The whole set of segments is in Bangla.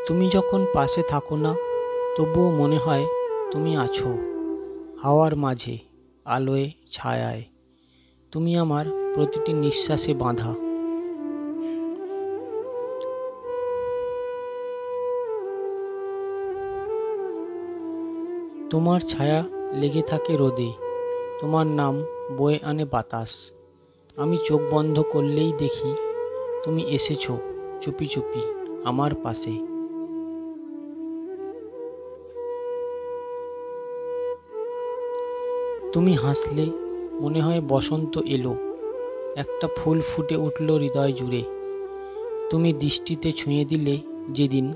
তুমি যখন পাশে থাকো না, তবুও মনে হয় তুমি আছো। হাওয়ার মাঝে, আলোয়, ছায়ায়। তুমি আমার প্রতিটি নিঃশ্বাসে বাঁধা। তোমার ছায়া লেগে থাকে রোদে, তোমার নাম বয়ে আনে বাতাস। আমি চোখ বন্ধ করলেই দেখি তুমি এসেছো চুপি চুপি আমার পাশে। তুমি হাসলে মনে হয় বসন্ত এলো, একটা ফুল ফুটে উঠল হৃদয় জুড়ে। তুমি দৃষ্টিতে ছুঁয়ে দিলে যেদিন,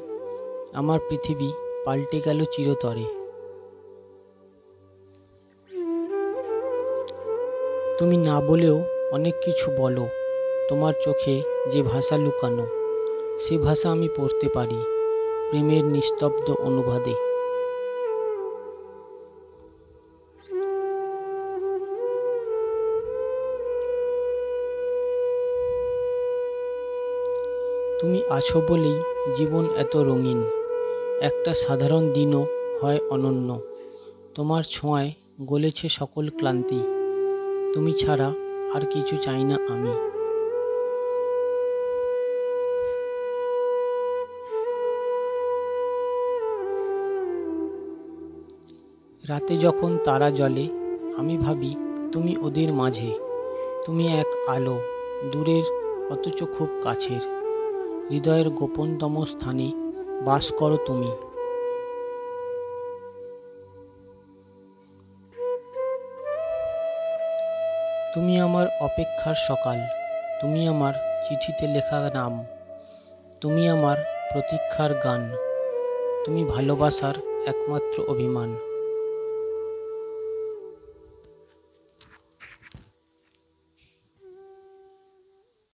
আমার পৃথিবী পাল্টে গেল চিরতরে। তুমি না বলেও অনেক কিছু বলো, তোমার চোখে যে ভাষা লুকানো, সে ভাষা আমি পড়তে পারি প্রেমের নিস্তব্ধ অনুবাদে। তুমি আছো বলেই জীবন এত রঙিন, একটা সাধারণ দিনও হয় অনন্য। তোমার ছোঁয়ায় গলেছে সকল ক্লান্তি, তুমি ছাড়া আর কিছু চাই না আমি। রাতে যখন তারা জ্বলে, আমি ভাবি তুমি ওদের মাঝে। তুমি এক আলো, দূরের অথচ খুব কাছের। হৃদয়ের গোপনতম স্থানে বাস করো তুমি। তুমি আমার অপেক্ষার সকাল, তুমি আমার চিঠিতে লেখা নাম, তুমি আমার প্রতীক্ষার গান, তুমি ভালোবাসার একমাত্র অভিমান।